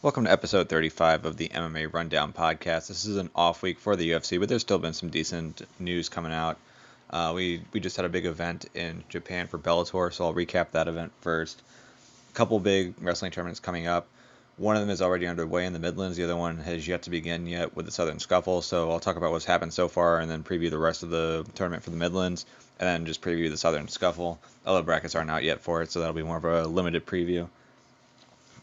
Welcome to episode 35 of the MMA Rundown podcast. This is an off week for the UFC, but there's still been some decent news coming out. We just had a big event in Japan for Bellator, so I'll recap that event first. A couple big wrestling tournaments coming up. One of them is already underway in the Midlands. The other one has yet to begin yet with the Southern Scuffle. So I'll talk about what's happened so far and then preview the rest of the tournament for the Midlands and then just preview the Southern Scuffle. Although brackets aren't out yet for it, so that'll be more of a limited preview.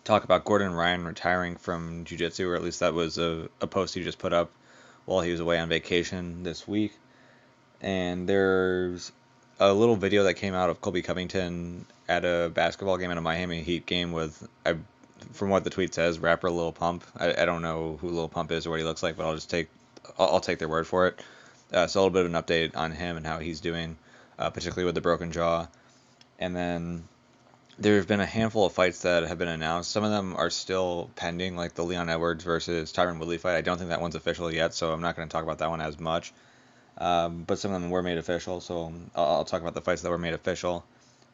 Talk about Gordon Ryan retiring from Jiu-Jitsu, or at least that was a post he just put up while he was away on vacation this week. And there's a little video that came out of Colby Covington at a basketball game, at a Miami Heat game with, from what the tweet says, rapper Lil Pump. I don't know who Lil Pump is or what he looks like, but I'll take their word for it. So a little bit of an update on him and how he's doing, particularly with the broken jaw. And then there have been a handful of fights that have been announced. Some of them are still pending, like the Leon Edwards versus Tyron Woodley fight. I don't think that one's official yet, so I'm not going to talk about that one as much. But some of them were made official, so I'll talk about the fights that were made official.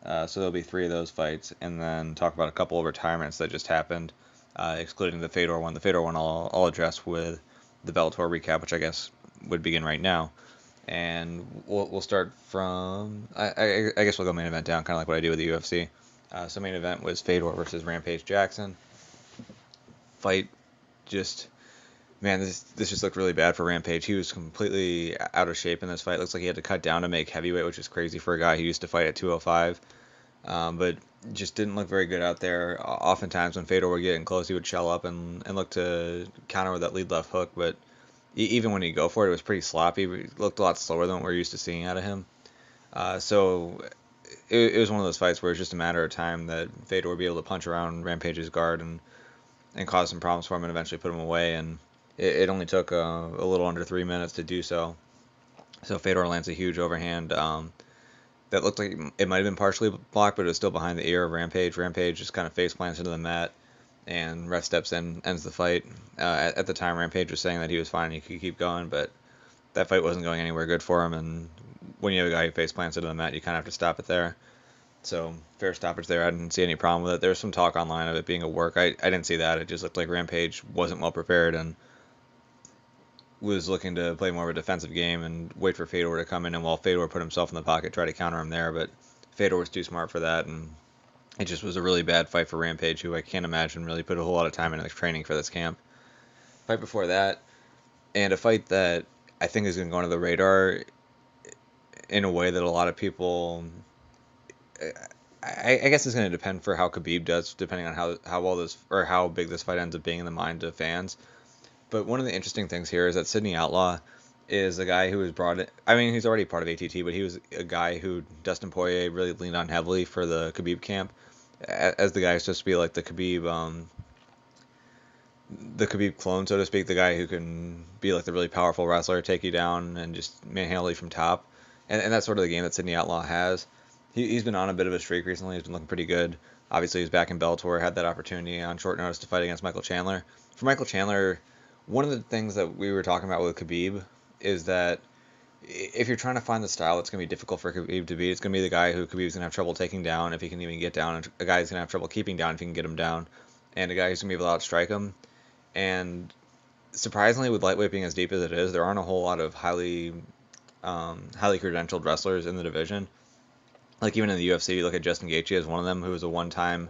So there'll be 3 of those fights, and then talk about a couple of retirements that just happened, excluding the Fedor one. The Fedor one I'll address with the Bellator recap, which I guess would begin right now. And we'll start from, I guess we'll go main event down, kind of like what I do with the UFC. So main event was Fedor versus Rampage Jackson. Fight just, man, this just looked really bad for Rampage. He was completely out of shape in this fight. Looks like he had to cut down to make heavyweight, which is crazy for a guy who used to fight at 205. But just didn't look very good out there. Oftentimes when Fedor would get in close, he would shell up and look to counter with that lead left hook. But even when he'd go for it, it was pretty sloppy. He looked a lot slower than what we're used to seeing out of him. So it was one of those fights where it's just a matter of time that Fedor would be able to punch around Rampage's guard and cause some problems for him and eventually put him away. And it only took a little under 3 minutes to do so. So Fedor lands a huge overhand that looked like it might have been partially blocked, but it was still behind the ear of Rampage. Rampage just kind of face plants into the mat, and ref steps in, ends the fight. At the time, Rampage was saying that he was fine and he could keep going, but that fight wasn't going anywhere good for him, and when you have a guy who face plants into the mat, you kind of have to stop it there. So, fair stoppage there. I didn't see any problem with it. There was some talk online of it being a work. I didn't see that. It just looked like Rampage wasn't well prepared and was looking to play more of a defensive game and wait for Fedor to come in, and while Fedor put himself in the pocket, try to counter him there, but Fedor was too smart for that, and it just was a really bad fight for Rampage, who I can't imagine really put a whole lot of time into training for this camp. Fight before that, and a fight that I think is going to go under the radar in a way that a lot of people, I guess it's going to depend for how Khabib does, depending on how well this, or how big this fight ends up being in the mind of fans. But one of the interesting things here is that Sidney Outlaw is a guy who was brought in. I mean, he's already part of ATT, but he was a guy who Dustin Poirier really leaned on heavily for the Khabib camp, as the guy who's supposed to be like the Khabib clone, so to speak, the guy who can be like the really powerful wrestler, take you down, and just manhandle you from top. And that's sort of the game that Sidney Outlaw has. He's been on a bit of a streak recently. He's been looking pretty good. Obviously, he's back in Bellator, had that opportunity on short notice to fight against Michael Chandler. For Michael Chandler, one of the things that we were talking about with Khabib is that if you're trying to find the style that's going to be difficult for Khabib to beat, it's going to be the guy who Khabib's going to have trouble taking down if he can even get down, and a guy who's going to have trouble keeping down if he can get him down, and a guy who's going to be able to outstrike him. And surprisingly, with lightweight being as deep as it is, there aren't a whole lot of highly credentialed wrestlers in the division. Like even in the UFC, you look at Justin Gaethje as one of them, who was a one-time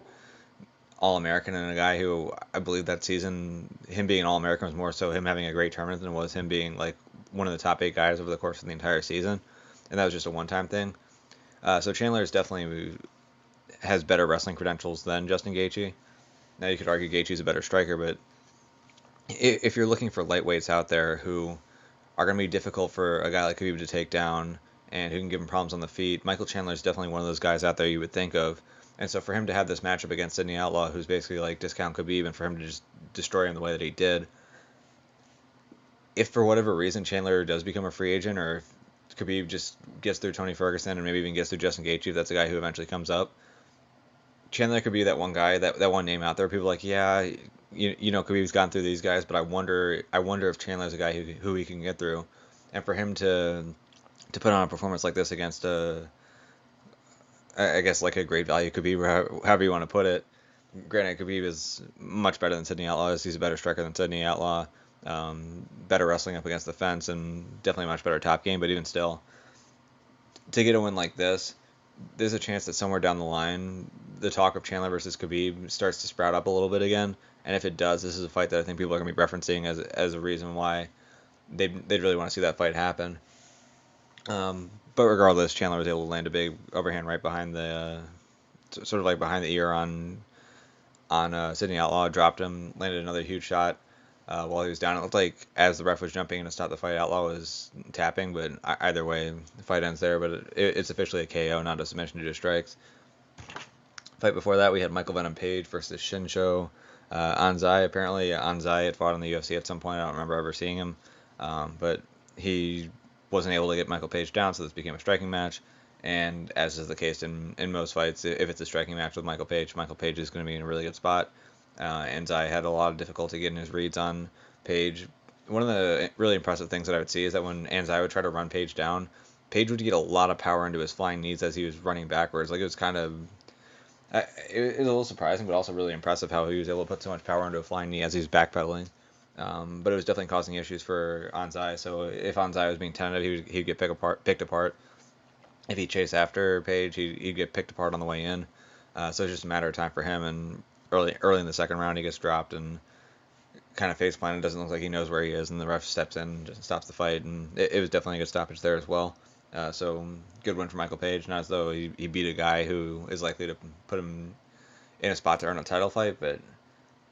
All-American, and a guy who I believe that season, him being an All-American was more so him having a great tournament than it was him being like one of the top 8 guys over the course of the entire season, and that was just a one-time thing. So Chandler is definitely has better wrestling credentials than Justin Gaethje. Now you could argue Gaethje's a better striker, but if you're looking for lightweights out there who are going to be difficult for a guy like Khabib to take down and who can give him problems on the feet, Michael Chandler is definitely one of those guys out there you would think of. And so for him to have this matchup against Sidney Outlaw, who's basically like discount Khabib, and for him to just destroy him the way that he did, if for whatever reason Chandler does become a free agent, or if Khabib just gets through Tony Ferguson and maybe even gets through Justin Gaethje, if that's a guy who eventually comes up, Chandler could be that one guy, that one name out there. People are like, yeah, you know, Khabib's gone through these guys, but I wonder if Chandler's a guy who he can get through, and for him to put on a performance like this against I guess like a great value Khabib, however you want to put it, Granted, Khabib is much better than Sydney Outlaw. He's a better striker than Sydney Outlaw. Better wrestling up against the fence, and definitely a much better top game. But even still, to get a win like this, there's a chance that somewhere down the line, the talk of Chandler versus Khabib starts to sprout up a little bit again. And if it does, this is a fight that I think people are going to be referencing as a reason why they'd really want to see that fight happen. But regardless, Chandler was able to land a big overhand right behind the, sort of like behind the ear on Sydney Outlaw, dropped him, landed another huge shot while he was down. It looked like as the ref was jumping in to stop the fight, Outlaw was tapping, but either way, the fight ends there. But it's officially a KO, not a submission due to strikes. Fight before that, we had Michael Venom Page versus Shinsho Anzai. Apparently, Anzai had fought in the UFC at some point. I don't remember ever seeing him, but he wasn't able to get Michael Page down, so this became a striking match. And as is the case in most fights, if it's a striking match with Michael Page is going to be in a really good spot. Anzai had a lot of difficulty getting his reads on Page. One of the really impressive things that I would see is that when Anzai would try to run Page down, Page would get a lot of power into his flying knees as he was running backwards. Like, it was kind of it was a little surprising, but also really impressive how he was able to put so much power into a flying knee as he was backpedaling. But it was definitely causing issues for Anzai. So if Anzai was being tentative, he'd get picked apart. If he chased after Page, he'd get picked apart on the way in. So it's just a matter of time for him. And early in the second round, he gets dropped and kind of face planted. Doesn't look like he knows where he is, and the ref steps in and just stops the fight. And it was definitely a good stoppage there as well. So good win for Michael Page. Not as though he beat a guy who is likely to put him in a spot to earn a title fight, but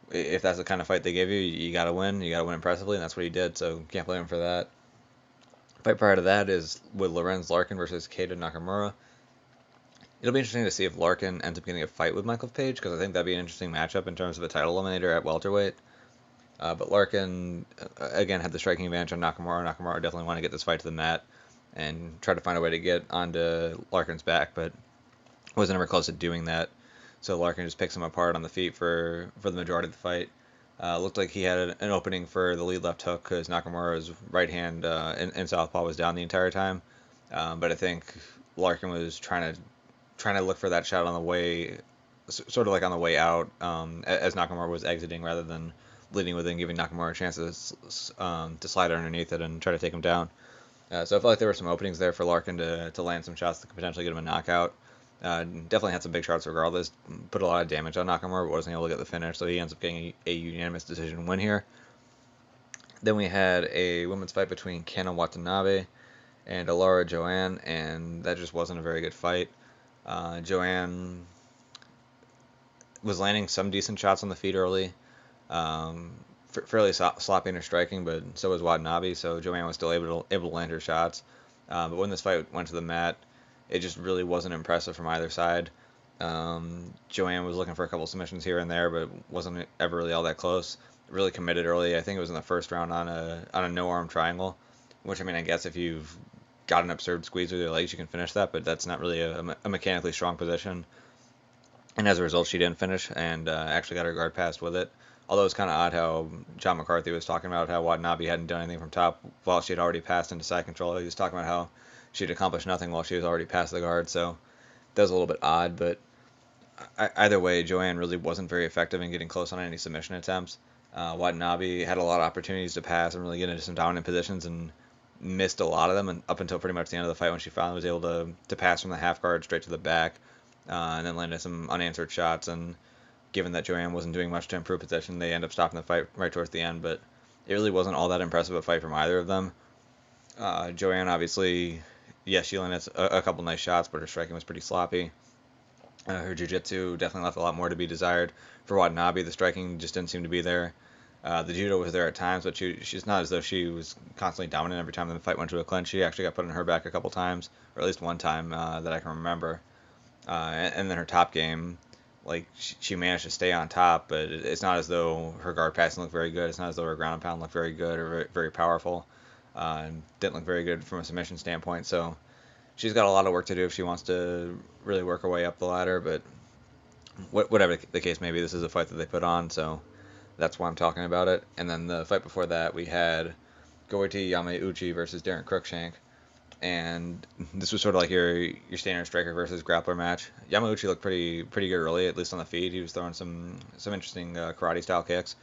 if that's the kind of fight they give you, you got to win. You got to win impressively, and that's what he did. So can't blame him for that. Fight prior to that is with Lorenz Larkin versus Keita Nakamura. It'll be interesting to see if Larkin ends up getting a fight with Michael Page, because I think that'd be an interesting matchup in terms of a title eliminator at welterweight. But Larkin, again, had the striking advantage on Nakamura. Nakamura definitely want to get this fight to the mat and try to find a way to get onto Larkin's back, but wasn't ever close to doing that. So Larkin just picks him apart on the feet for the majority of the fight. Looked like he had an opening for the lead left hook because Nakamura's right hand in southpaw was down the entire time. But I think Larkin was trying to look for that shot on the way, sort of like on the way out, as Nakamura was exiting rather than leading with it and giving Nakamura a chance to slide underneath it and try to take him down. So I felt like there were some openings there for Larkin to land some shots that could potentially get him a knockout. Definitely had some big shots regardless. Put a lot of damage on Nakamura, but wasn't able to get the finish, so he ends up getting a unanimous decision win here. Then we had a women's fight between Kana Watanabe and Alara Joanne, and that just wasn't a very good fight. Joanne was landing some decent shots on the feet early. Fairly sloppy in her striking, but so was Watanabe, so Joanne was still able to land her shots. But when this fight went to the mat, it just really wasn't impressive from either side. Joanne was looking for a couple submissions here and there, but wasn't ever really all that close. Really committed early. I think it was in the first round on a no arm triangle, which, I mean, I guess if you've got an absurd squeeze with your legs, you can finish that, but that's not really a mechanically strong position. And as a result, she didn't finish and actually got her guard passed with it. Although it's kind of odd how John McCarthy was talking about how Watanabe hadn't done anything from top while she had already passed into side control. He was talking about how she'd accomplished nothing while she was already past the guard. So that was a little bit odd, but either way, Joanne really wasn't very effective in getting close on any submission attempts. Watanabe had a lot of opportunities to pass and really get into some dominant positions and missed a lot of them, and up until pretty much the end of the fight when she finally was able to pass from the half guard straight to the back, and then landed some unanswered shots. And given that Joanne wasn't doing much to improve position, they end up stopping the fight right towards the end. But it really wasn't all that impressive a fight from either of them. Joanne, obviously, yes, she landed a couple nice shots, but her striking was pretty sloppy. Her jiu-jitsu definitely left a lot more to be desired. For Watanabe, the striking just didn't seem to be there. The judo was there at times, but she's not as though she was constantly dominant every time the fight went to a clinch. She actually got put on her back a couple times, or at least one time that I can remember. And then her top game, like, she managed to stay on top, but it's not as though her guard passing looked very good. It's not as though her ground and pound looked very good or very, very powerful. Didn't look very good from a submission standpoint, so she's got a lot of work to do if she wants to really work her way up the ladder, but whatever the case may be, this is a fight that they put on, so that's why I'm talking about it. And then the fight before that, we had Goiti Yamauchi versus Darren Cruikshank. and this was sort of like your standard striker versus grappler match. Yamauchi looked pretty good early, at least on the feet. He was throwing some interesting karate style kicks,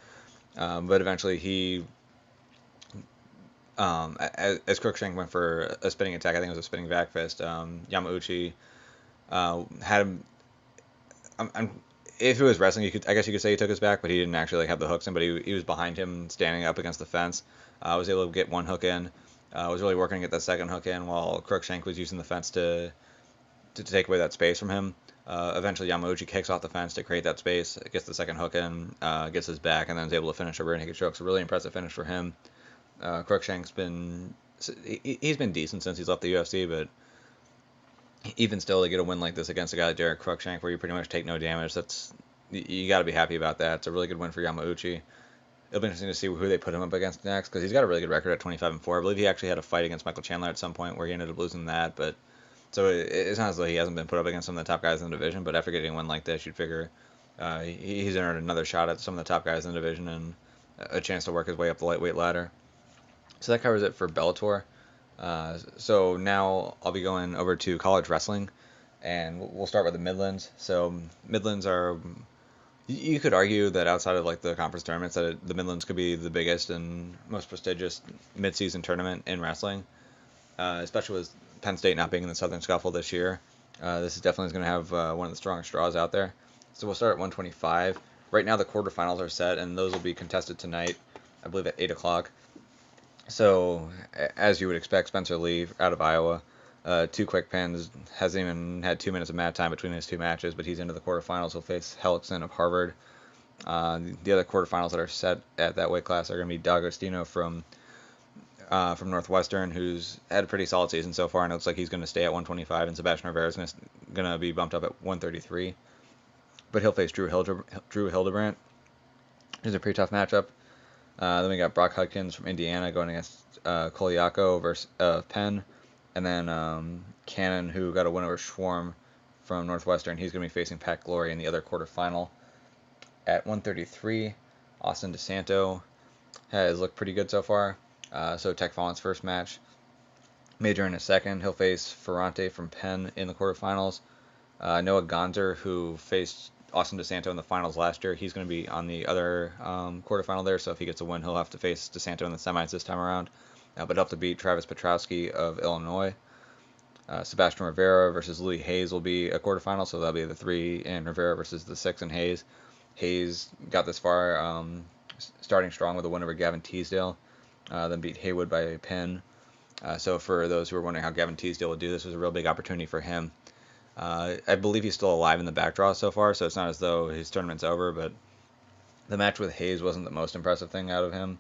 but eventually he, as Crookshank went for a spinning attack, I think it was a spinning back fist. Yamauchi had him. I'm, if it was wrestling, I guess you could say he took his back, but he didn't actually like have the hooks in. But he was behind him, standing up against the fence. Was able to get one hook in. Was really working to get that second hook in, while Crookshank was using the fence to take away that space from him. Eventually, Yamauchi kicks off the fence to create that space, gets the second hook in, gets his back, and then is able to finish a rear naked choke. So really impressive finish for him. Crookshank's he's been decent since he's left the UFC, but even still, to get a win like this against a guy like Derek Crookshank, where you pretty much take no damage, you got to be happy about that. It's a really good win for Yamauchi. It'll be interesting to see who they put him up against next, because he's got a really good record at 25-4. I believe he actually had a fight against Michael Chandler at some point where he ended up losing that, but so it's not as though he hasn't been put up against some of the top guys in the division. But after getting a win like this, you'd figure he's earned another shot at some of the top guys in the division and a chance to work his way up the lightweight ladder. So that covers it for Bellator. So now I'll be going over to college wrestling, and we'll start with the Midlands. So Midlands are, you could argue that outside of like the conference tournaments, that the Midlands could be the biggest and most prestigious mid-season tournament in wrestling, especially with Penn State not being in the Southern Scuffle this year. This is definitely going to have one of the strongest draws out there. So we'll start at 125. Right now the quarterfinals are set, and those will be contested tonight, I believe at 8 o'clock. So, as you would expect, Spencer Lee out of Iowa, 2 quick pins, hasn't even had 2 minutes of mat time between his 2 matches, but he's into the quarterfinals. He'll face Hellickson of Harvard. The other quarterfinals that are set at that weight class are going to be D'Agostino from Northwestern, who's had a pretty solid season so far, and it looks like he's going to stay at 125, and Sebastian Rivera is going to be bumped up at 133. But he'll face Drew Hildebrandt. It's a pretty tough matchup. Then we got Brock Hudkins from Indiana going against Koliako versus Penn. And then Cannon, who got a win over Schwarm from Northwestern. He's going to be facing Pat Glory in the other quarterfinal. At 133, Austin DeSanto has looked pretty good so far. So Tech Fallon's first match. Major in a second. He'll face Ferrante from Penn in the quarterfinals. Noah Gonzer, who faced Austin DeSanto in the finals last year, he's going to be on the other quarterfinal there, so if he gets a win, he'll have to face DeSanto in the semis this time around. But he'll have to beat Travis Petrowski of Illinois. Sebastian Rivera versus Louis Hayes will be a quarterfinal, so that'll be the 3 in Rivera versus the 6 in Hayes. Hayes got this far starting strong with a win over Gavin Teasdale, then beat Haywood by a pin. So for those who are wondering how Gavin Teasdale would do, this was a real big opportunity for him. I believe he's still alive in the back draw so far, so it's not as though his tournament's over, but the match with Hayes wasn't the most impressive thing out of him.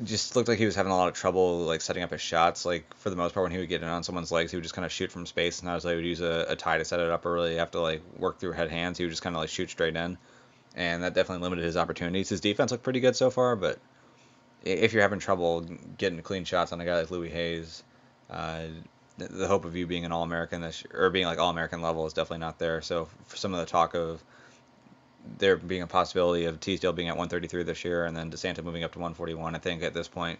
Just looked like he was having a lot of trouble like setting up his shots. Like for the most part, when he would get in on someone's legs, he would just kind of shoot from space, and not as though he would use a tie to set it up or really have to like work through head hands. He would just kind of like shoot straight in, and that definitely limited his opportunities. His defense looked pretty good so far, but if you're having trouble getting clean shots on a guy like Louis Hayes, the hope of you being an All-American or being like All-American level is definitely not there. So for some of the talk of there being a possibility of Teasdale being at 133 this year and then DeSanto moving up to 141, I think at this point,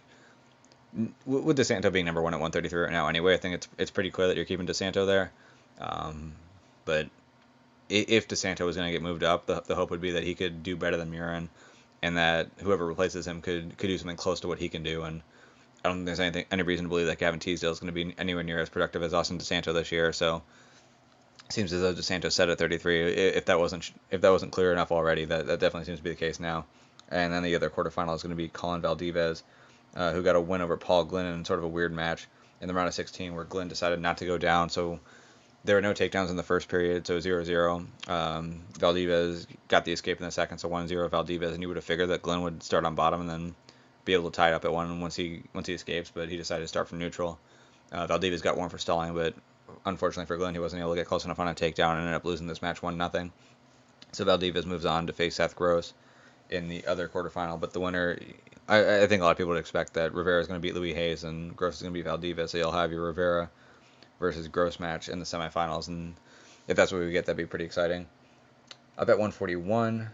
with DeSanto being number 1 at 133 right now anyway, I think it's pretty clear that you're keeping DeSanto there. But if DeSanto was going to get moved up, the hope would be that he could do better than Murin, and that whoever replaces him could do something close to what he can do. And I don't think there's any reason to believe that Gavin Teasdale is going to be anywhere near as productive as Austin DeSanto this year. So it seems as though DeSanto set at 33. If that wasn't clear enough already, that definitely seems to be the case now. And then the other quarterfinal is going to be Colin Valdivez, who got a win over Paul Glynn in sort of a weird match in the round of 16 where Glynn decided not to go down. So there were no takedowns in the first period, so 0-0. Valdivez got the escape in the second, so 1-0 Valdivez, and you would have figured that Glynn would start on bottom and then be able to tie it up at 1 once he escapes, but he decided to start from neutral. Valdivez got warned for stalling, but unfortunately for Glenn, he wasn't able to get close enough on a takedown and ended up losing this match 1-0. So Valdivez moves on to face Seth Gross in the other quarterfinal, but the winner, I think a lot of people would expect that Rivera is going to beat Louis Hayes and Gross is going to beat Valdivez, so you'll have your Rivera versus Gross match in the semifinals, and if that's what we get, that'd be pretty exciting. Up at 141,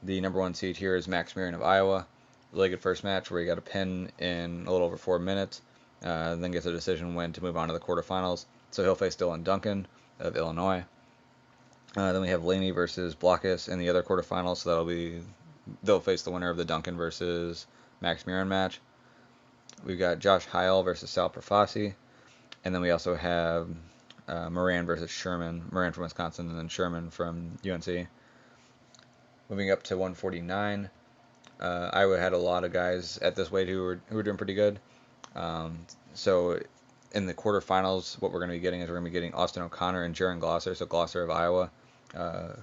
the number 1 seed here is Max Murin of Iowa. really good first match where he got a pin in a little over 4 minutes, then gets a decision win to move on to the quarterfinals. So he'll face Dylan Duncan of Illinois. Then we have Laney versus Blockus in the other quarterfinals, so they'll face the winner of the Duncan versus Max Murin match. We've got Josh Heil versus Sal Profasi, and then we also have Moran versus Sherman. Moran from Wisconsin, and then Sherman from UNC. Moving up to 149, Iowa had a lot of guys at this weight who were doing pretty good. So in the quarterfinals, what we're going to be getting is we're going to be getting Austin O'Connor and Jaron Glosser. So Glosser of Iowa,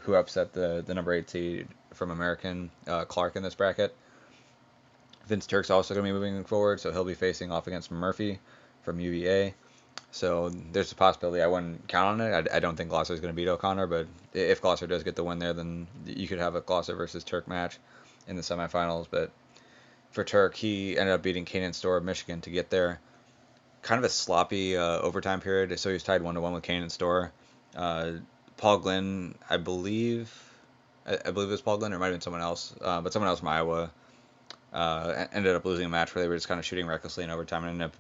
who upset the number 8 seed from American Clark in this bracket. Vince Turk's also going to be moving forward, so he'll be facing off against Murphy from UVA. So there's a possibility. I wouldn't count on it. I don't think Glosser is going to beat O'Connor, but if Glosser does get the win there, then you could have a Glosser versus Turk match in the semifinals. But for Turk, he ended up beating Kanan Storr of Michigan to get there. Kind of a sloppy overtime period, so he was tied 1-1 with Kanan Storr. Paul Glynn, I believe it was Paul Glynn, or it might have been someone else, but someone else from Iowa ended up losing a match where they were just kind of shooting recklessly in overtime and ended up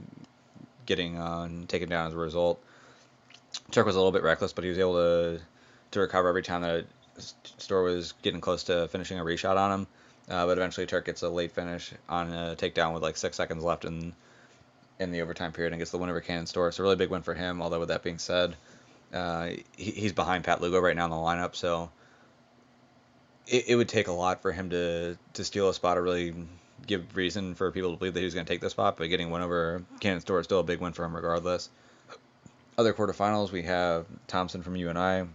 getting taken down as a result. Turk was a little bit reckless, but he was able to recover every time that Storr was getting close to finishing a reshot on him. But eventually Turk gets a late finish on a takedown with like 6 seconds left in the overtime period and gets the win over Kanan Storr. So a really big win for him, although with that being said, he's behind Pat Lugo right now in the lineup, so it would take a lot for him to steal a spot or really give reason for people to believe that he was going to take the spot, but getting one over Kanan Storr is still a big win for him regardless. Other quarterfinals, we have Thompson from UNI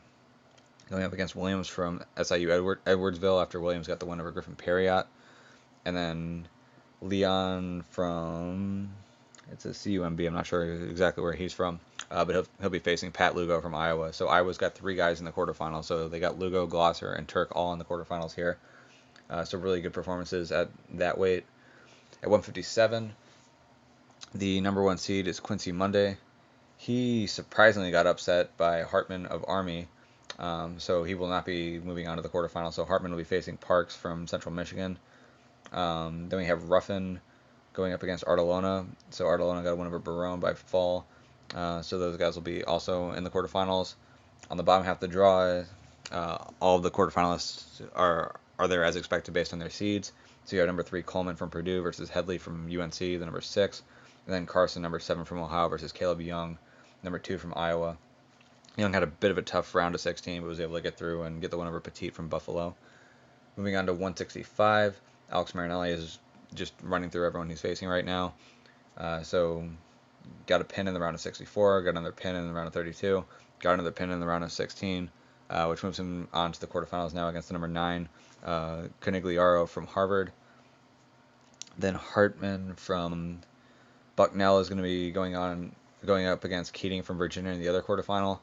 going up against Williams from SIU Edwardsville after Williams got the win over Griffin Perriott. And then Leon from, it's a CUMB, I'm not sure exactly where he's from, but he'll be facing Pat Lugo from Iowa. So Iowa's got 3 guys in the quarterfinals, so they got Lugo, Glosser, and Turk all in the quarterfinals here. So really good performances at that weight. At 157, the number 1 seed is Quincy Monday. He surprisingly got upset by Hartman of Army, so he will not be moving on to the quarterfinals. So Hartman will be facing Parks from Central Michigan. Then we have Ruffin going up against Artelona. So Artelona got a win over Barone by fall. So those guys will be also in the quarterfinals. On the bottom half of the draw, all of the quarterfinalists are there as expected based on their seeds. So you have number 3 Coleman from Purdue versus Headley from UNC, the number 6. And then Carson, number 7 from Ohio versus Caleb Young, number 2 from Iowa. Young had a bit of a tough round of 16, but was able to get through and get the win over Petit from Buffalo. Moving on to 165, Alex Marinelli is just running through everyone he's facing right now. So got a pin in the round of 64, got another pin in the round of 32, got another pin in the round of 16, which moves him on to the quarterfinals now against the number 9, Conigliaro from Harvard. Then Hartman from Bucknell is going to be going up against Keating from Virginia in the other quarterfinal.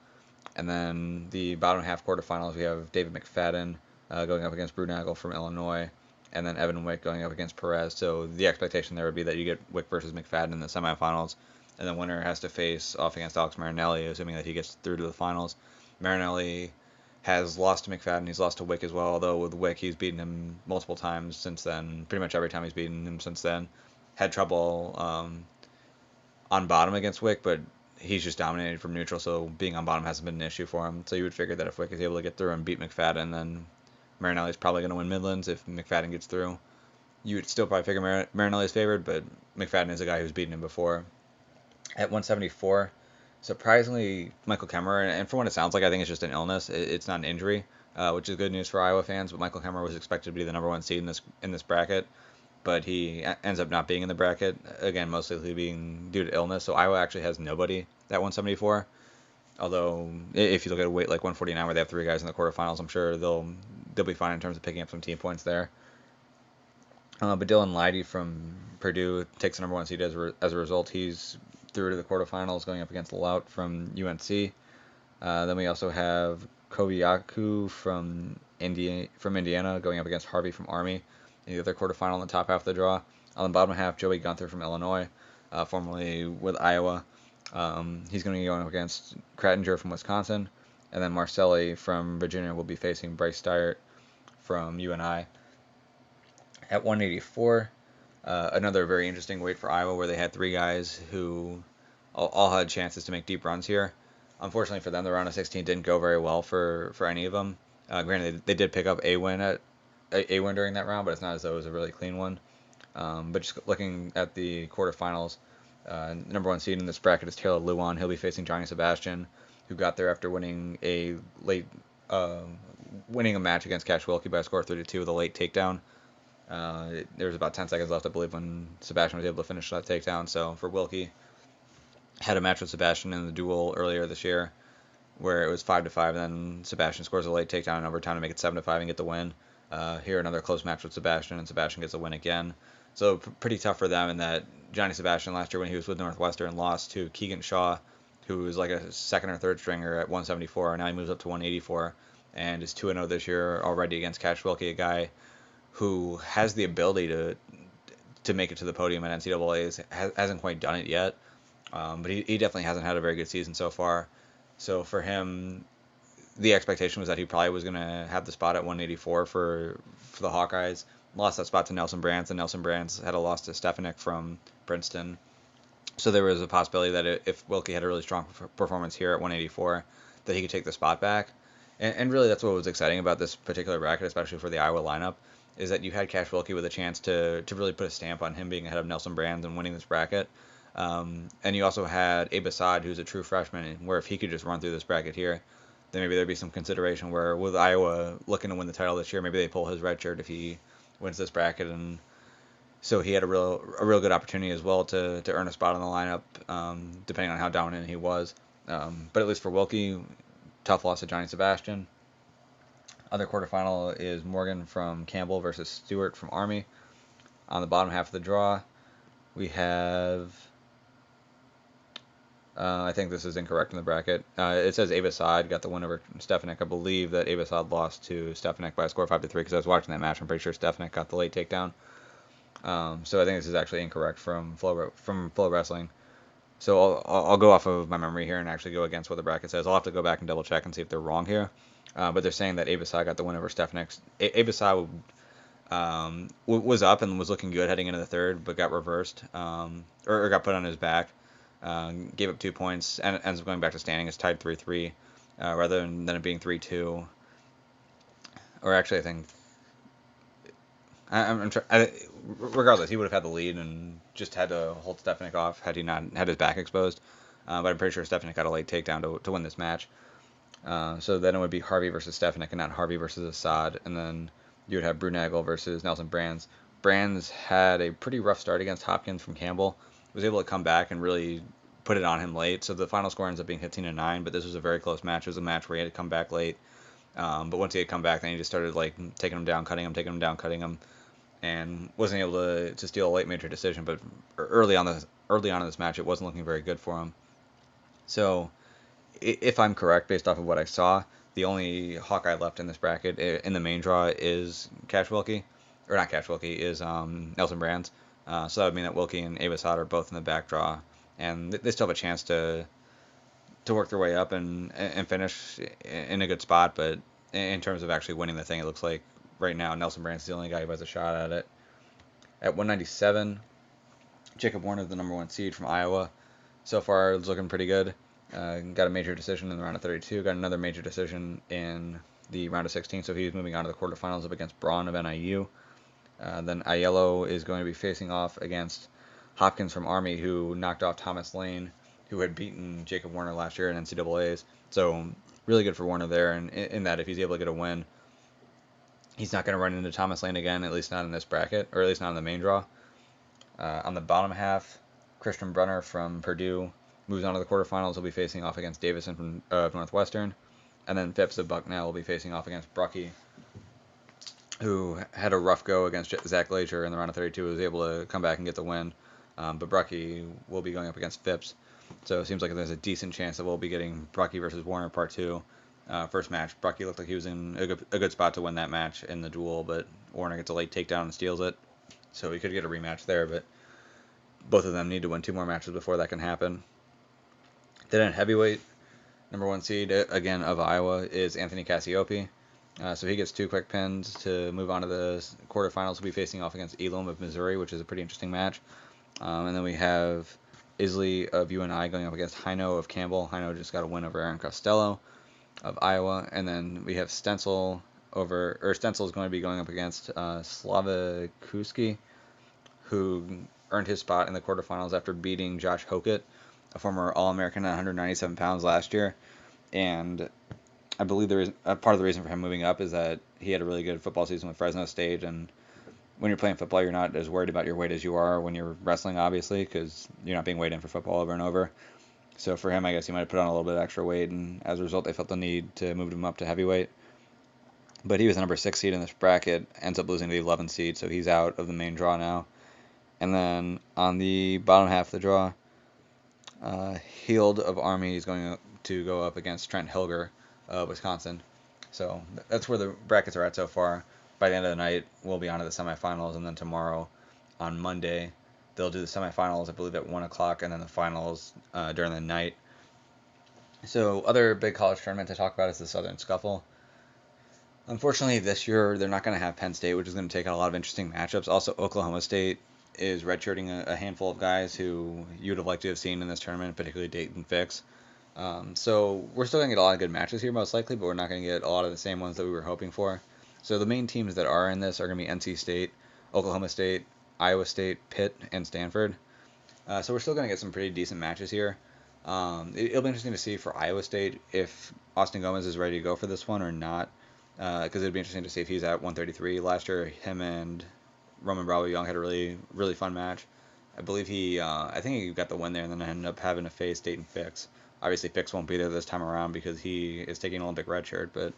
And then the bottom half quarterfinals, we have David McFadden going up against Brunagel from Illinois, and then Evan Wick going up against Perez. So the expectation there would be that you get Wick versus McFadden in the semifinals, and the winner has to face off against Alex Marinelli, assuming that he gets through to the finals. Marinelli has lost to McFadden. He's lost to Wick as well, although with Wick, he's beaten him multiple times since then. Pretty much every time he's beaten him since then. Had trouble on bottom against Wick, but he's just dominated from neutral, so being on bottom hasn't been an issue for him. So you would figure that if Wick is able to get through and beat McFadden, then Marinelli's probably going to win Midlands. If McFadden gets through, you would still probably figure Marinelli's favored, but McFadden is a guy who's beaten him before. At 174, surprisingly, Michael Kemmerer, and from what it sounds like, I think it's just an illness. It's not an injury, which is good news for Iowa fans, but Michael Kemmerer was expected to be the number 1 seed in this bracket, but he ends up not being in the bracket, again, mostly being due to illness. So Iowa actually has nobody at 174. Although, if you look at a weight like 149 where they have 3 guys in the quarterfinals, I'm sure they'll be fine in terms of picking up some team points there. But Dylan Leidy from Purdue takes the number 1 seed as a result. He's through to the quarterfinals going up against Lout from UNC. Then we also have Kobiaku from Indiana going up against Harvey from Army in the other quarterfinal in the top half of the draw. On the bottom half, Joey Gunther from Illinois, formerly with Iowa. He's going to be going up against Krattinger from Wisconsin. And then Marcelli from Virginia will be facing Bryce Steyert from UNI. At 184, Another very interesting weight for Iowa, where they had three guys who all had chances to make deep runs here. Unfortunately for them, the round of 16 didn't go very well for any of them. Granted, they did pick up a win a win during that round, but it's not as though it was a really clean one. But just looking at the quarterfinals, number one seed in this bracket is Taylor Luan. He'll be facing Johnny Sebastian, who got there after winning a match against Cash Wilkie by a score of 3-2 with a late takedown. There was about 10 seconds left, I believe, when Sebastian was able to finish that takedown. So for Wilkie, had a match with Sebastian in the duel earlier this year, where it was 5-5. And then Sebastian scores a late takedown in overtime to make it 7-5 and get the win. Here another close match with Sebastian, and Sebastian gets a win again. So pretty tough for them in that Johnny Sebastian last year when he was with Northwestern lost to Keegan Shaw, who was like a second or third stringer at 174. Now he moves up to 184 and is 2-0 this year already against Cash Wilkie, a guy who has the ability to make it to the podium at NCAAs. Hasn't quite done it yet, but he definitely hasn't had a very good season so far. So for him, the expectation was that he probably was going to have the spot at 184 for the Hawkeyes. Lost that spot to Nelson Brands, and Nelson Brands had a loss to Stefanik from Princeton. So there was a possibility that if Wilkie had a really strong performance here at 184, that he could take the spot back. And really that's what was exciting about this particular bracket, especially for the Iowa lineup, is that you had Cash Wilkie with a chance to really put a stamp on him being ahead of Nelson Brands and winning this bracket. And you also had Abe Assad, who's a true freshman, where if he could just run through this bracket here, then maybe there'd be some consideration where with Iowa looking to win the title this year, maybe they pull his red shirt if he wins this bracket. And so he had a real good opportunity as well to earn a spot on the lineup, depending on how dominant he was. But at least for Wilkie, tough loss to Johnny Sebastian. Other quarterfinal is Morgan from Campbell versus Stewart from Army. On the bottom half of the draw, we have... I think this is incorrect in the bracket. It says Abe Assad got the win over Stefanik. I believe that Abe Assad lost to Stefanik by a score of 5-3 because I was watching that match. I'm pretty sure Stefanik got the late takedown. So I think this is actually incorrect from Flow Wrestling. So I'll go off of my memory here and actually go against what the bracket says. I'll have to go back and double check and see if they're wrong here. But they're saying that Abe Assad got the win over Stefanik. Abe Assad was up and was looking good heading into the third, but got reversed or got put on his back. Gave up 2 points and ends up going back to standing. It's tied 3-3 rather than it being 3-2. Or actually, I think regardless, he would have had the lead and just had to hold Stefanik off had he not had his back exposed. But I'm pretty sure Stefanik got a late takedown to win this match. So then it would be Harvey versus Stefanik and not Harvey versus Assad. And then you would have Brunagel versus Nelson Brands. Brands had a pretty rough start against Hopkins from Campbell. Was able to come back and really put it on him late. So the final score ends up being 15-9, but this was a very close match. It was a match where he had to come back late. But once he had come back, then he just started like taking him down, cutting him, and wasn't able to steal a late major decision. But early on in this match, it wasn't looking very good for him. So if I'm correct, based off of what I saw, the only Hawkeye left in this bracket in the main draw is Cash Wilkie, or not Cash Wilkie, is Nelson Brands. So that would mean that Wilkie and Abe Assad are both in the back draw, and they still have a chance to work their way up and finish in a good spot. But in terms of actually winning the thing, it looks like right now Nelson Brands is the only guy who has a shot at it. At 197, Jacob Warner, the number one seed from Iowa. So far, it's looking pretty good. Got a major decision in the round of 32. Got another major decision in the round of 16. So he's moving on to the quarterfinals up against Braun of NIU. Then Aiello is going to be facing off against Hopkins from Army, who knocked off Thomas Lane, who had beaten Jacob Warner last year in NCAAs. So really good for Warner there, and in that if he's able to get a win, he's not going to run into Thomas Lane again, at least not in this bracket, or at least not in the main draw. On the bottom half, Christian Brunner from Purdue moves on to the quarterfinals. He'll be facing off against Davison from Northwestern. And then Phipps of Bucknell will be facing off against Brucky, who had a rough go against Zach Glazier in the round of 32, was able to come back and get the win. But Brucky will be going up against Phipps. So it seems like there's a decent chance that we'll be getting Brucky versus Warner part 2. First match, Brucky looked like he was in a good spot to win that match in the duel, but Warner gets a late takedown and steals it. So we could get a rematch there, but both of them need to win 2 more matches before that can happen. Then at heavyweight, number one seed, again, of Iowa, is Anthony Cassiope. So he gets 2 quick pins to move on to the quarterfinals. He'll be facing off against Elam of Missouri, which is a pretty interesting match. And then we have Isley of UNI going up against Hino of Campbell. Hino just got a win over Aaron Costello of Iowa. And then we have Stencil Stencil is going to be going up against Slava Kuski, who earned his spot in the quarterfinals after beating Josh Hokett, a former All-American at 197 pounds last year. And I believe there is a part of the reason for him moving up is that he had a really good football season with Fresno State, and when you're playing football, you're not as worried about your weight as you are when you're wrestling, obviously, because you're not being weighed in for football over and over. So for him, I guess he might have put on a little bit of extra weight, and as a result, they felt the need to move him up to heavyweight. But he was the number 6 seed in this bracket, ends up losing to the 11th seed, so he's out of the main draw now. And then on the bottom half of the draw, Heald of Army is going to go up against Trent Hilger of Wisconsin. So that's where the brackets are at so far. By the end of the night, we'll be on to the semifinals, and then tomorrow, on Monday, they'll do the semifinals, I believe, at 1 o'clock, and then the finals during the night. So other big college tournament to talk about is the Southern Scuffle. Unfortunately, this year, they're not going to have Penn State, which is going to take out a lot of interesting matchups. Also, Oklahoma State is redshirting a handful of guys who you would have liked to have seen in this tournament, particularly Dayton Fix. So we're still going to get a lot of good matches here, most likely, but we're not going to get a lot of the same ones that we were hoping for. So the main teams that are in this are going to be NC State, Oklahoma State, Iowa State, Pitt, and Stanford. So we're still going to get some pretty decent matches here. It'll be interesting to see for Iowa State if Austin Gomez is ready to go for this one or not, because it'd be interesting to see if he's at 133. Last year, him and Roman Bravo Young had a really, really fun match. I believe I think he got the win there, and then ended up having to face Dayton Fix. Obviously, Fix won't be there this time around because he is taking an Olympic red shirt. But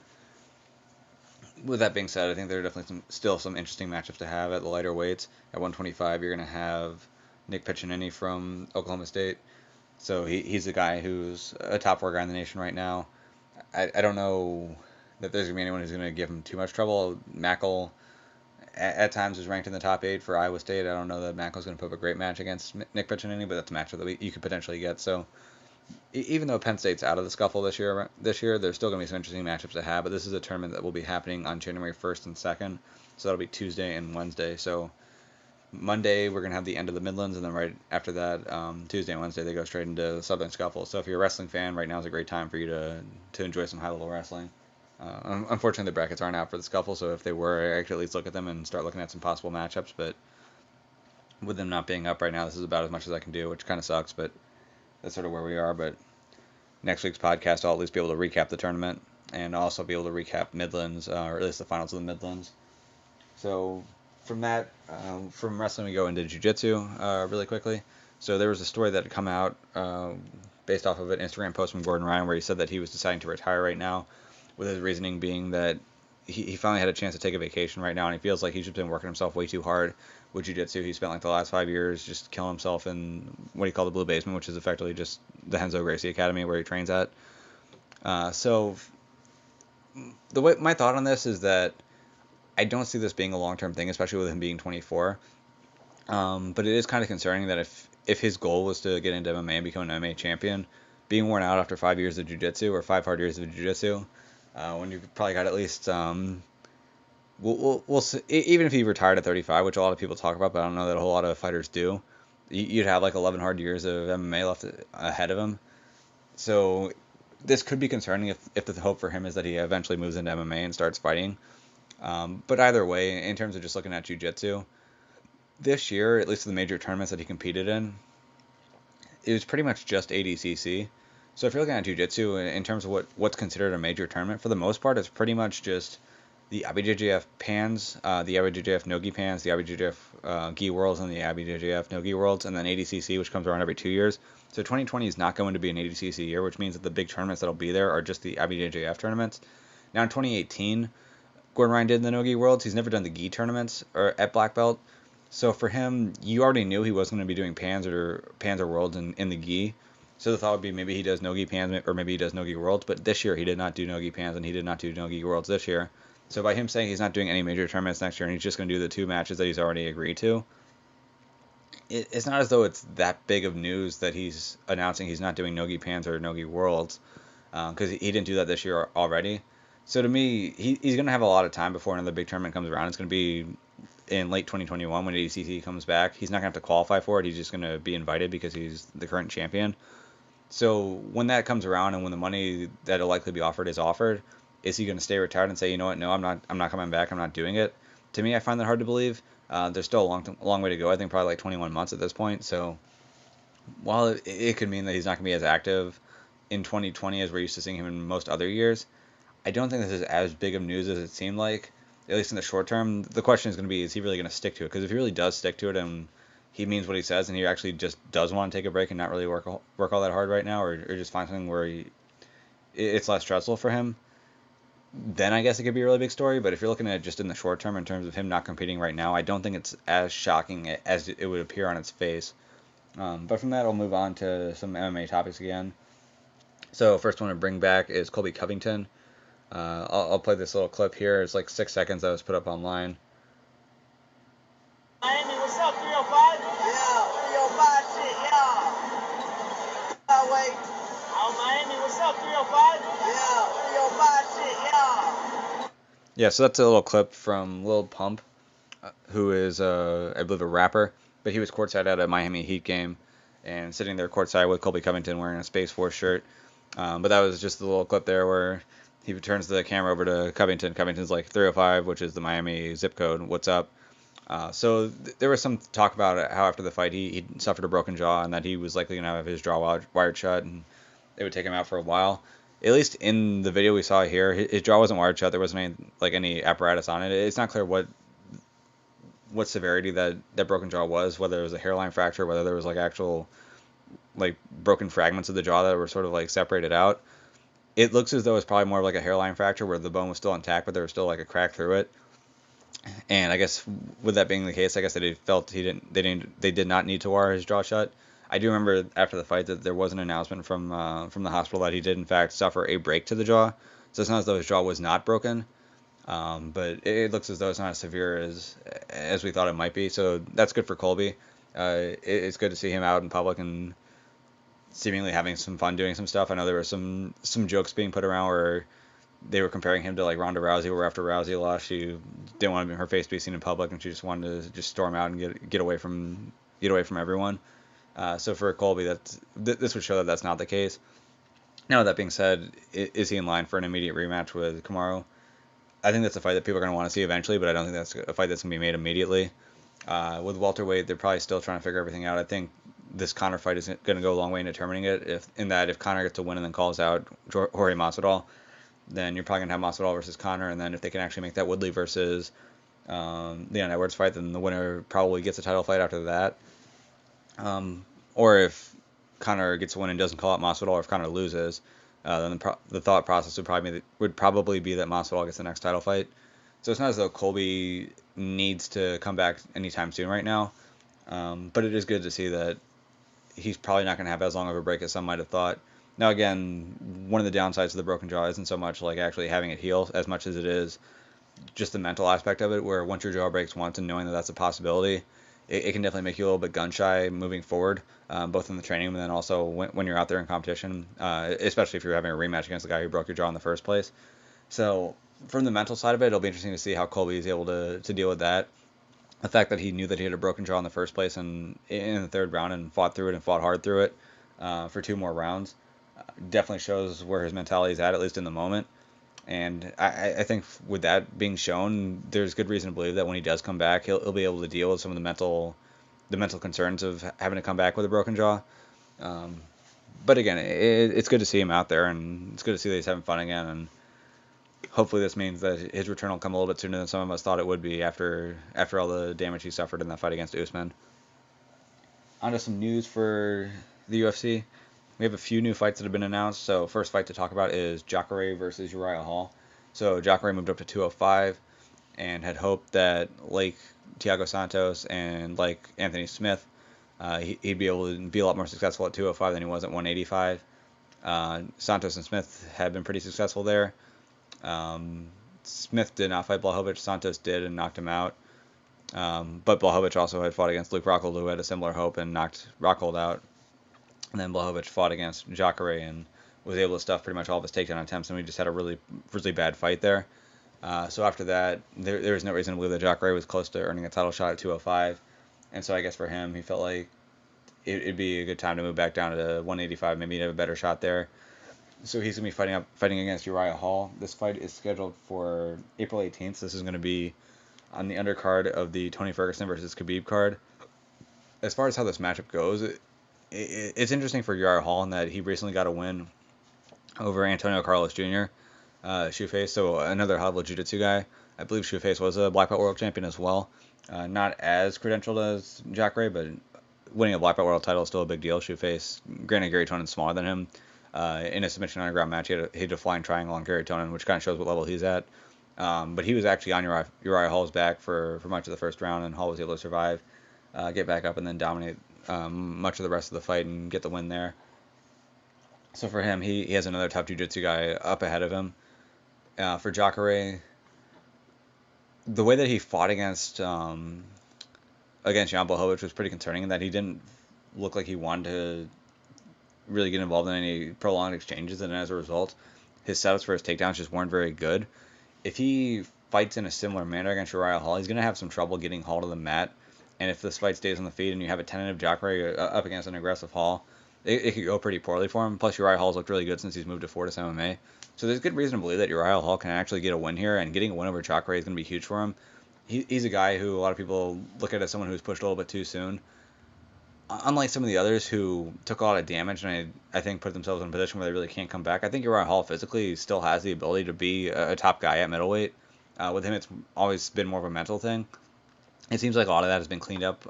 with that being said, I think there are definitely still some interesting matchups to have at the lighter weights. At 125, you're going to have Nick Piccinini from Oklahoma State. So he's a guy who's a top 4 guy in the nation right now. I don't know that there's going to be anyone who's going to give him too much trouble. Mackel at times is ranked in the top 8 for Iowa State. I don't know that Mackel's going to put up a great match against Nick Piccinini, but that's a matchup that you could potentially get. So even though Penn State's out of the scuffle this year, there's still going to be some interesting matchups to have. But this is a tournament that will be happening on January 1st and 2nd, so that'll be Tuesday and Wednesday. So Monday we're going to have the end of the Midlands, and then right after that, Tuesday and Wednesday, they go straight into the Southern Scuffle. So if you're a wrestling fan, right now is a great time for you to enjoy some high-level wrestling. Unfortunately, the brackets aren't out for the Scuffle, so if they were, I could at least look at them and start looking at some possible matchups. But with them not being up right now, this is about as much as I can do, which kind of sucks, but that's sort of where we are. But next week's podcast, I'll at least be able to recap the tournament and also be able to recap Midlands, or at least the finals of the Midlands. So from that, from wrestling, we go into jiu-jitsu really quickly. So there was a story that had come out based off of an Instagram post from Gordon Ryan where he said that he was deciding to retire right now, with his reasoning being that he finally had a chance to take a vacation right now, and he feels like he's just been working himself way too hard with jiu-jitsu. He spent like the last 5 years just killing himself in what he called the Blue Basement, which is effectively just the Renzo Gracie Academy where he trains at. So my thought on this is that I don't see this being a long-term thing, especially with him being 24. But it is kind of concerning that if his goal was to get into MMA and become an MMA champion, being worn out after 5 years of jiu-jitsu or 5 hard years of jiu-jitsu, when you've probably got at least we'll see, even if he retired at 35, which a lot of people talk about, but I don't know that a whole lot of fighters do, you'd have like 11 hard years of MMA left ahead of him. So this could be concerning if the hope for him is that he eventually moves into MMA and starts fighting. But either way, in terms of just looking at jiu-jitsu, this year, at least in the major tournaments that he competed in, it was pretty much just ADCC. So if you're looking at jiu-jitsu in terms of what's considered a major tournament, for the most part, it's pretty much just the IBJJF Pans, the IBJJF Nogi Pans, the IBJJF Gi Worlds, and the IBJJF Nogi Worlds, and then ADCC, which comes around every 2 years. So 2020 is not going to be an ADCC year, which means that the big tournaments that'll be there are just the IBJJF tournaments. Now in 2018, Gordon Ryan did the Nogi Worlds. He's never done the Gi tournaments or at Black Belt. So for him, you already knew he wasn't going to be doing Pans or Worlds in the Gi. So the thought would be maybe he does Nogi Pans or maybe he does Nogi Worlds. But this year he did not do Nogi Pans and he did not do Nogi Worlds this year. So by him saying he's not doing any major tournaments next year and he's just going to do the 2 matches that he's already agreed to, it's not as though it's that big of news that he's announcing he's not doing Nogi Pans or Nogi Worlds, because he didn't do that this year already. So to me, he's going to have a lot of time before another big tournament comes around. It's going to be in late 2021 when ADCC comes back. He's not going to have to qualify for it. He's just going to be invited because he's the current champion. So when that comes around and when the money that'll likely be offered is offered, is he going to stay retired and say, you know what, no, I'm not coming back. I'm not doing it. To me, I find that hard to believe. There's still a long way to go. I think probably like 21 months at this point. So while it could mean that he's not going to be as active in 2020 as we're used to seeing him in most other years, I don't think this is as big of news as it seemed like, at least in the short term. The question is going to be, is he really going to stick to it? Because if he really does stick to it and he means what he says and he actually just does want to take a break and not really work all that hard right now, or just find something where it's less stressful for him, then I guess it could be a really big story. But if you're looking at it just in the short term in terms of him not competing right now, I don't think it's as shocking as it would appear on its face. But from that, I'll move on to some MMA topics again. So first one to bring back is Colby Covington. I'll play this little clip here. It's like 6 seconds that was put up online. Miami, what's up, 305? Yeah, 305 shit, yeah. Wait. Oh, Miami, what's up, 305? Yeah, 305 shit, yeah. Yeah, so that's a little clip from Lil Pump, who is, I believe, a rapper. But he was courtside at a Miami Heat game and sitting there courtside with Colby Covington wearing a Space Force shirt. But that was just a little clip there where he turns the camera over to Covington. Covington's like 305, which is the Miami zip code. What's up? So there was some talk about how after the fight he suffered a broken jaw and that he was likely going to have his jaw wired shut and it would take him out for a while. At least in the video we saw here, his jaw wasn't wired shut. There wasn't any apparatus on it. It's not clear what severity that broken jaw was, whether it was a hairline fracture, whether there was like actual like broken fragments of the jaw that were sort of like separated out. It looks as though it's probably more like a hairline fracture where the bone was still intact, but there was still like a crack through it. And I guess with that being the case, I guess they felt they did not need to wire his jaw shut. I do remember after the fight that there was an announcement from the hospital that he did in fact suffer a break to the jaw. So it's not as though his jaw was not broken, but it looks as though it's not as severe as we thought it might be. So that's good for Colby. It's good to see him out in public and seemingly having some fun doing some stuff. I know there were some jokes being put around where they were comparing him to like Ronda Rousey, where after Rousey lost, she didn't want her face to be seen in public, and she just wanted to just storm out and get away from everyone. So for Colby, this would show that that's not the case. Now that being said, is he in line for an immediate rematch with Kamaru? I think that's a fight that people are going to want to see eventually, but I don't think that's a fight that's going to be made immediately. With welterweight, they're probably still trying to figure everything out. I think this Conor fight is going to go a long way in determining it. If Conor gets to win and then calls out Jorge Masvidal, then you're probably going to have Masvidal versus Conor, and then if they can actually make that Woodley versus Leon Edwards fight, then the winner probably gets a title fight after that. Or if Conor gets a win and doesn't call out Masvidal, or if Conor loses, then the thought process would probably be that Masvidal gets the next title fight. So it's not as though Colby needs to come back anytime soon right now, but it is good to see that he's probably not going to have as long of a break as some might have thought. Now, again, one of the downsides of the broken jaw isn't so much like actually having it heal as much as it is just the mental aspect of it, where once your jaw breaks once and knowing that that's a possibility, it can definitely make you a little bit gun-shy moving forward, both in the training and then also when you're out there in competition, especially if you're having a rematch against the guy who broke your jaw in the first place. So from the mental side of it, it'll be interesting to see how Colby is able to deal with that. The fact that he knew that he had a broken jaw in the first place and in the third round and fought through it and fought hard through it for 2 more rounds definitely shows where his mentality is at least in the moment. And I think with that being shown, there's good reason to believe that when he does come back, he'll be able to deal with some of the mental concerns of having to come back with a broken jaw. But again, it's good to see him out there, and it's good to see that he's having fun again. And hopefully this means that his return will come a little bit sooner than some of us thought it would be after all the damage he suffered in that fight against Usman. On to some news for the UFC. We have a few new fights that have been announced. So first fight to talk about is Jacare versus Uriah Hall. So Jacare moved up to 205 and had hoped that like Thiago Santos and like Anthony Smith, he'd be able to be a lot more successful at 205 than he was at 185. Santos and Smith had been pretty successful there. Smith did not fight Blachowicz. Santos did and knocked him out. But Blachowicz also had fought against Luke Rockhold, who had a similar hope and knocked Rockhold out. And then Blachowicz fought against Jacare and was able to stuff pretty much all of his takedown attempts, and we just had a really, really bad fight there. So after that, there was no reason to believe that Jacare was close to earning a title shot at 205. And so I guess for him, he felt like it'd be a good time to move back down to 185, maybe have a better shot there. So he's going to be fighting against Uriah Hall. This fight is scheduled for April 18th. This is going to be on the undercard of the Tony Ferguson versus Khabib card. As far as how this matchup goes, it's interesting for Uriah Hall in that he recently got a win over Antonio Carlos Jr., Shoeface, so another high-level jiu-jitsu guy. I believe Shoeface was a black belt world champion as well. Not as credentialed as Jacare, but winning a black belt world title is still a big deal. Shoeface, granted Gary Tonon's smaller than him. In a submission underground match, he had a flying triangle on Gary Tonon, which kind of shows what level he's at. But he was actually on Uriah Hall's back for much of the first round, and Hall was able to survive, get back up, and then dominate much of the rest of the fight and get the win there. So for him, he has another tough jiu-jitsu guy up ahead of him. For Jacare, the way that he fought against Jan Blachowicz was pretty concerning in that he didn't look like he wanted to really get involved in any prolonged exchanges, and as a result, his setups for his takedowns just weren't very good. If he fights in a similar manner against Uriah Hall, he's going to have some trouble getting Hall to the mat, and if this fight stays on the feet and you have a tentative Jacare up against an aggressive Hall, it could go pretty poorly for him. Plus, Uriah Hall's looked really good since he's moved to Fortis MMA. So there's good reason to believe that Uriah Hall can actually get a win here, and getting a win over Jacare is going to be huge for him. He's a guy who a lot of people look at as someone who's pushed a little bit too soon. Unlike some of the others who took a lot of damage and I think put themselves in a position where they really can't come back, I think Uriah Hall physically still has the ability to be a top guy at middleweight. With him, it's always been more of a mental thing. It seems like a lot of that has been cleaned up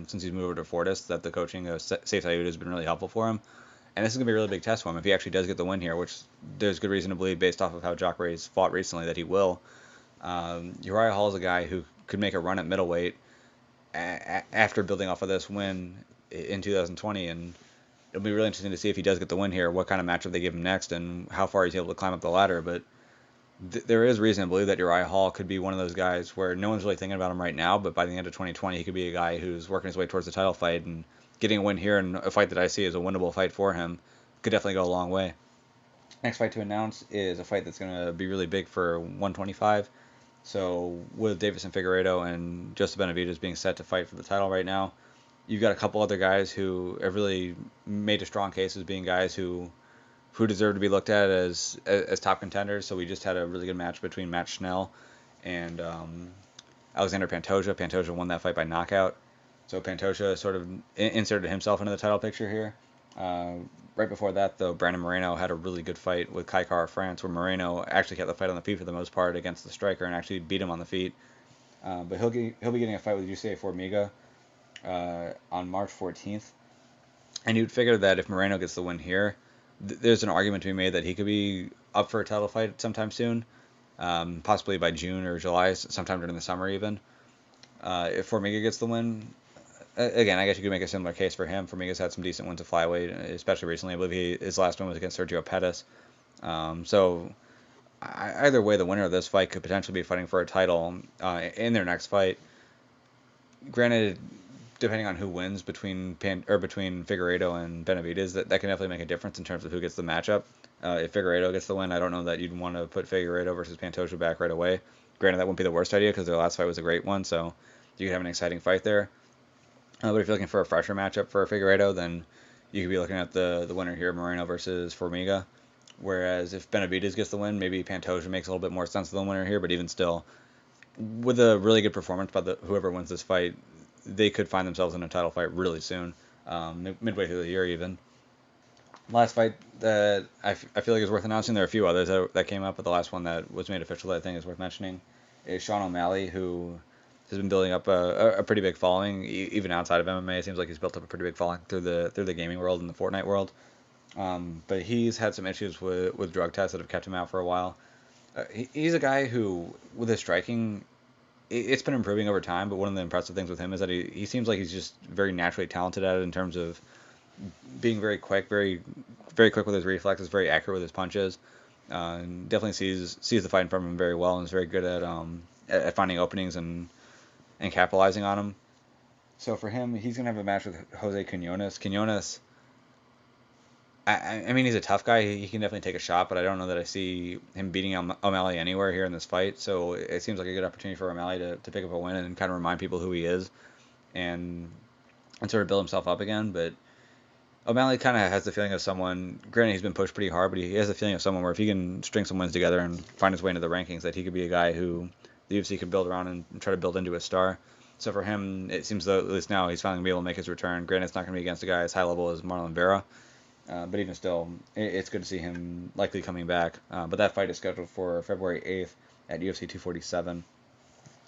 since he's moved over to Fortis, that the coaching of Saif Saud has been really helpful for him. And this is going to be a really big test for him if he actually does get the win here, which there's good reason to believe based off of how Jacare's fought recently that he will. Uriah Hall is a guy who could make a run at middleweight after building off of this win in 2020, and it'll be really interesting to see if he does get the win here, what kind of matchup they give him next, and how far he's able to climb up the ladder. But there is reason to believe that Uriah Hall could be one of those guys where no one's really thinking about him right now, but by the end of 2020, he could be a guy who's working his way towards the title fight, and getting a win here in a fight that I see as a winnable fight for him could definitely go a long way. Next fight to announce is a fight that's going to be really big for 125. So with Davison Figueiredo and Joseph Benavidez being set to fight for the title right now, you've got a couple other guys who have really made a strong case as being guys who deserve to be looked at as top contenders. So we just had a really good match between Matt Schnell and Alexander Pantoja. Pantoja won that fight by knockout. So Pantoja sort of inserted himself into the title picture here. Right before that, though, Brandon Moreno had a really good fight with Kai Kara France, where Moreno actually kept the fight on the feet for the most part against the striker and actually beat him on the feet. But he'll be getting a fight with Jussier Formiga on March 14th. And you'd figure that if Moreno gets the win here, there's an argument to be made that he could be up for a title fight sometime soon, possibly by June or July, sometime during the summer even. If Formiga gets the win, again, I guess you could make a similar case for him. Formiga's had some decent wins at flyweight, especially recently. I believe his last one was against Sergio Pettis. So either way, the winner of this fight could potentially be fighting for a title in their next fight. Granted, depending on who wins between Figueiredo and Benavidez, that can definitely make a difference in terms of who gets the matchup. If Figueiredo gets the win, I don't know that you'd want to put Figueiredo versus Pantoja back right away. Granted, that wouldn't be the worst idea because their last fight was a great one, so you could have an exciting fight there. But if you're looking for a fresher matchup for Figueiredo, then you could be looking at the winner here, Moreno versus Formiga. Whereas if Benavidez gets the win, maybe Pantoja makes a little bit more sense of the winner here. But even still, with a really good performance by whoever wins this fight, they could find themselves in a title fight really soon, midway through the year even. Last fight that I feel like is worth announcing, there are a few others that came up, but the last one that was made official that I think is worth mentioning is Sean O'Malley, who has been building up a pretty big following, even outside of MMA. It seems like he's built up a pretty big following through the gaming world and the Fortnite world. But he's had some issues with drug tests that have kept him out for a while. He's a guy who, with his striking, it's been improving over time, but one of the impressive things with him is that he seems like he's just very naturally talented at it in terms of being very quick, very very quick with his reflexes, very accurate with his punches. And definitely sees the fight in front of him very well and is very good at finding openings and capitalizing on them. So for him, he's going to have a match with Jose Quinonez. Quinonez I mean, he's a tough guy. He can definitely take a shot, but I don't know that I see him beating O'Malley anywhere here in this fight. So it seems like a good opportunity for O'Malley to pick up a win and kind of remind people who he is and sort of build himself up again. But O'Malley kind of has the feeling of someone. Granted, he's been pushed pretty hard, but he has the feeling of someone where if he can string some wins together and find his way into the rankings, that he could be a guy who the UFC could build around and try to build into a star. So for him, it seems though at least now he's finally gonna be able to make his return. Granted, it's not going to be against a guy as high level as Marlon Vera, but even still, it's good to see him likely coming back. But that fight is scheduled for February 8th at UFC 247.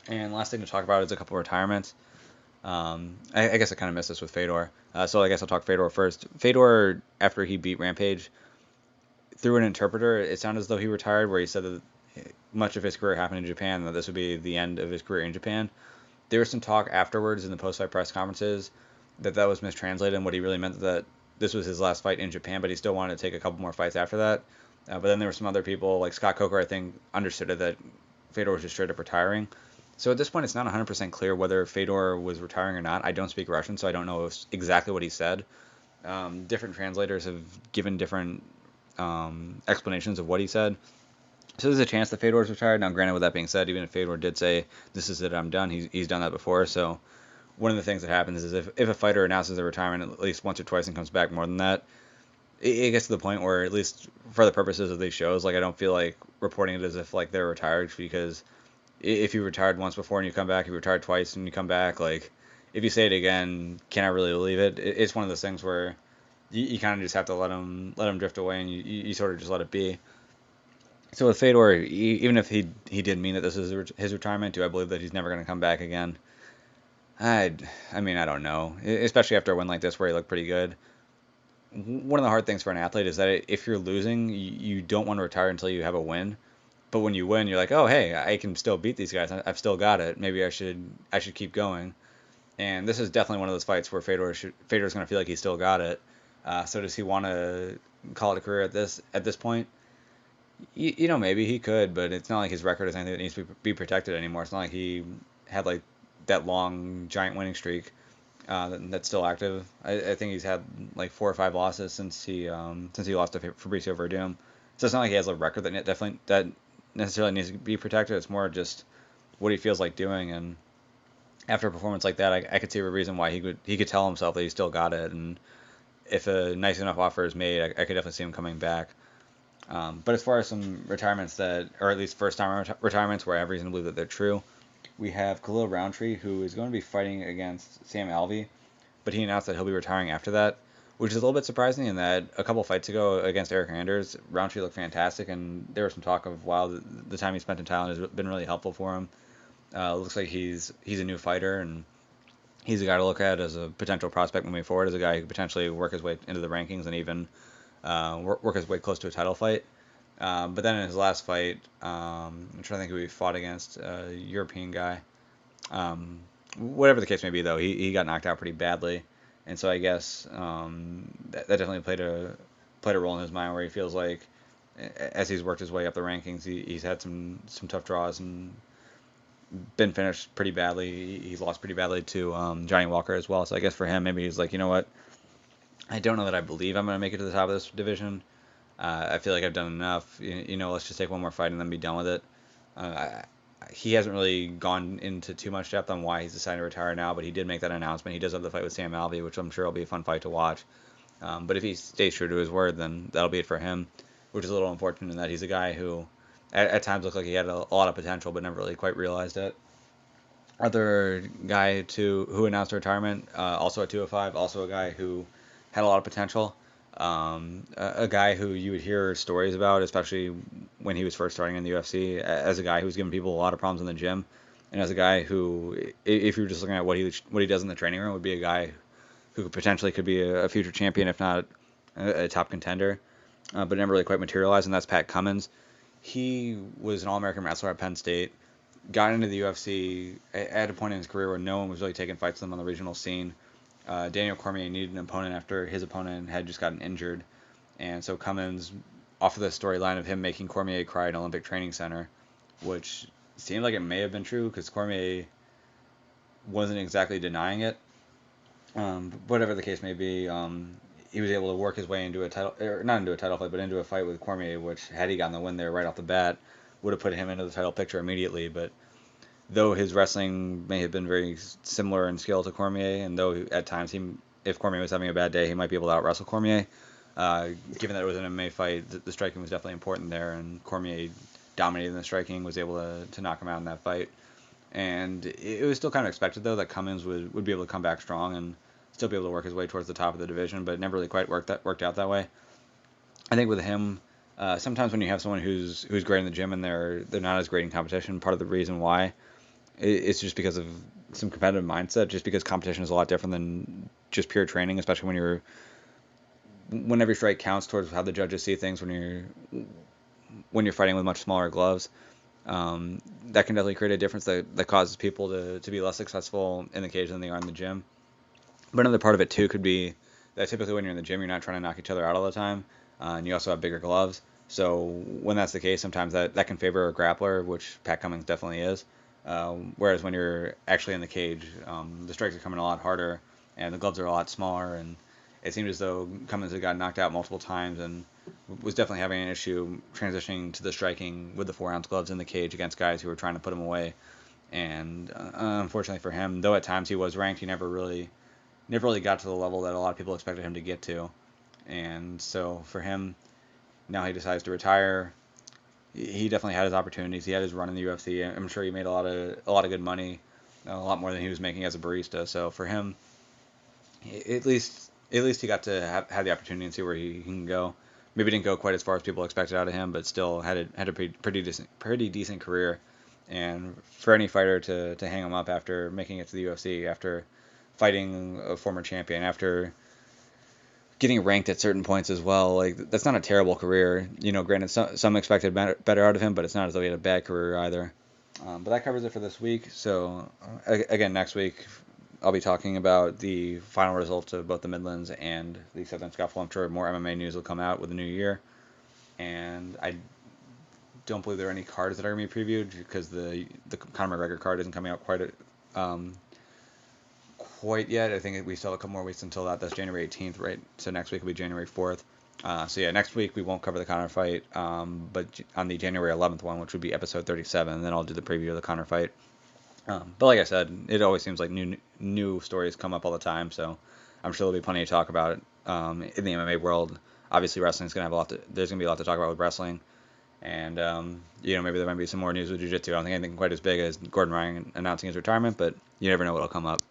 And last thing to talk about is a couple of retirements. I guess I kind of missed this with Fedor. So I guess I'll talk Fedor first. Fedor, after he beat Rampage, through an interpreter, it sounded as though he retired, where he said that much of his career happened in Japan, and that this would be the end of his career in Japan. There was some talk afterwards in the post-fight press conferences that was mistranslated, and what he really meant that this was his last fight in Japan, but he still wanted to take a couple more fights after that. But then there were some other people, like Scott Coker, I think, understood it that Fedor was just straight up retiring. So at this point, it's not 100% clear whether Fedor was retiring or not. I don't speak Russian, so I don't know exactly what he said. Different translators have given different explanations of what he said. So there's a chance that Fedor's retired. Now, granted, with that being said, even if Fedor did say, this is it, I'm done, he's done that before. So one of the things that happens is if a fighter announces their retirement at least once or twice and comes back more than that, it gets to the point where, at least for the purposes of these shows, like I don't feel like reporting it as if like they're retired, because if you retired once before and you come back, if you retired twice and you come back, like if you say it again, can I really believe it? It's one of those things where you kind of just have to let him drift away, and you sort of just let it be. So with Fedor, even if he did mean that this is his retirement, do I believe that he's never going to come back again? I mean, I don't know. Especially after a win like this where he looked pretty good. One of the hard things for an athlete is that if you're losing, you don't want to retire until you have a win. But when you win, you're like, oh hey, I can still beat these guys. I've still got it. Maybe I should keep going. And this is definitely one of those fights where Fedor's going to feel like he's still got it. So does he want to call it a career at this point? Maybe he could, but it's not like his record is anything that needs to be protected anymore. It's not like he had like that long giant winning streak that's still active. I think he's had like 4 or 5 losses since he lost to Fabricio Verdum. So it's not like he has a record that necessarily needs to be protected. It's more just what he feels like doing. And after a performance like that, I could see a reason why he could tell himself that he still got it. And if a nice enough offer is made, I could definitely see him coming back. But as far as some retirements or at least first-time retirements where I have reason to believe that they're true, we have Khalil Rountree, who is going to be fighting against Sam Alvey, but he announced that he'll be retiring after that, which is a little bit surprising in that a couple fights ago against Eric Anders, Rountree looked fantastic, and there was some talk of, wow, the time he spent in Thailand has been really helpful for him. Looks like he's a new fighter, and he's a guy to look at as a potential prospect moving forward, as a guy who could potentially work his way into the rankings and even work his way close to a title fight. But then in his last fight, I'm trying to think who he fought against, a European guy. Whatever the case may be, though, he got knocked out pretty badly, and so I guess that definitely played a role in his mind, where he feels like as he's worked his way up the rankings, he's had some tough draws and been finished pretty badly. He's lost pretty badly to Johnny Walker as well. So I guess for him, maybe he's like, you know what? I don't know that I believe I'm going to make it to the top of this division. I feel like I've done enough. Let's just take one more fight and then be done with it. He hasn't really gone into too much depth on why he's decided to retire now, but he did make that announcement. He does have the fight with Sam Alvey, which I'm sure will be a fun fight to watch. But if he stays true to his word, then that'll be it for him, which is a little unfortunate in that he's a guy who at times looked like he had a lot of potential, but never really quite realized it. Other guy who announced retirement, also at 205, also a guy who had a lot of potential. A guy who you would hear stories about, especially when he was first starting in the UFC, as a guy who was giving people a lot of problems in the gym, and as a guy who, if you were just looking at what he does in the training room, would be a guy who potentially could be a future champion, if not a top contender, but never really quite materialized, and that's Pat Cummins. He was an All-American wrestler at Penn State, got into the UFC at a point in his career where no one was really taking fights with him on the regional scene. Daniel Cormier needed an opponent after his opponent had just gotten injured, and so Cummins offered the storyline of him making Cormier cry at Olympic Training Center, which seemed like it may have been true because Cormier wasn't exactly denying it. Whatever the case may be, he was able to work his way into a title, or not into a title fight, but into a fight with Cormier, which had he gotten the win there right off the bat, would have put him into the title picture immediately. But though his wrestling may have been very similar in skill to Cormier, and though at times if Cormier was having a bad day, he might be able to out wrestle Cormier. Given that it was an MMA fight, the striking was definitely important there, and Cormier dominated in the striking, was able to knock him out in that fight. And it was still kind of expected, though, that Cummins would be able to come back strong and still be able to work his way towards the top of the division, but it never really quite worked out that way. I think with him, sometimes when you have someone who's great in the gym and they're not as great in competition, part of the reason why it's just because of some competitive mindset, just because competition is a lot different than just pure training, especially when every strike counts towards how the judges see things when you're fighting with much smaller gloves. That can definitely create a difference that causes people to be less successful in the cage than they are in the gym. But another part of it too could be that typically when you're in the gym, you're not trying to knock each other out all the time, and you also have bigger gloves. So when that's the case, sometimes that can favor a grappler, which Pat Cummins definitely is. Whereas when you're actually in the cage, the strikes are coming a lot harder, and the gloves are a lot smaller, and it seemed as though Cummins had gotten knocked out multiple times and was definitely having an issue transitioning to the striking with the 4-ounce gloves in the cage against guys who were trying to put him away. And unfortunately for him, though at times he was ranked, he never really got to the level that a lot of people expected him to get to. And so for him, now he decides to retire. He definitely had his opportunities. He had his run in the UFC. I'm sure he made a lot of good money, a lot more than he was making as a barista. So for him, at least he got to have the opportunity and see where he can go. Maybe didn't go quite as far as people expected out of him, but still had a pretty decent career. And for any fighter to hang him up after making it to the UFC, after fighting a former champion, after getting ranked at certain points as well, like that's not a terrible career. Granted, some expected better out of him, but it's not as though he had a bad career either. But that covers it for this week. So again, next week I'll be talking about the final results of both the Midlands and the Southern Scuffle. I'm sure more MMA news will come out with the new year. And I don't believe there are any cards that are going to be previewed because the Conor McGregor card isn't coming out quite yet. I think we still have a couple more weeks until that. That's January 18th, right? So next week will be January 4th. So yeah, next week we won't cover the Conor fight, but on the January 11th one, which would be episode 37, then I'll do the preview of the Conor fight. But like I said, it always seems like new stories come up all the time, so I'm sure there'll be plenty to talk about in the MMA world. Obviously, wrestling's gonna have there's gonna be a lot to talk about with wrestling, and maybe there might be some more news with jiu-jitsu. I don't think anything quite as big as Gordon Ryan announcing his retirement, but you never know what'll come up.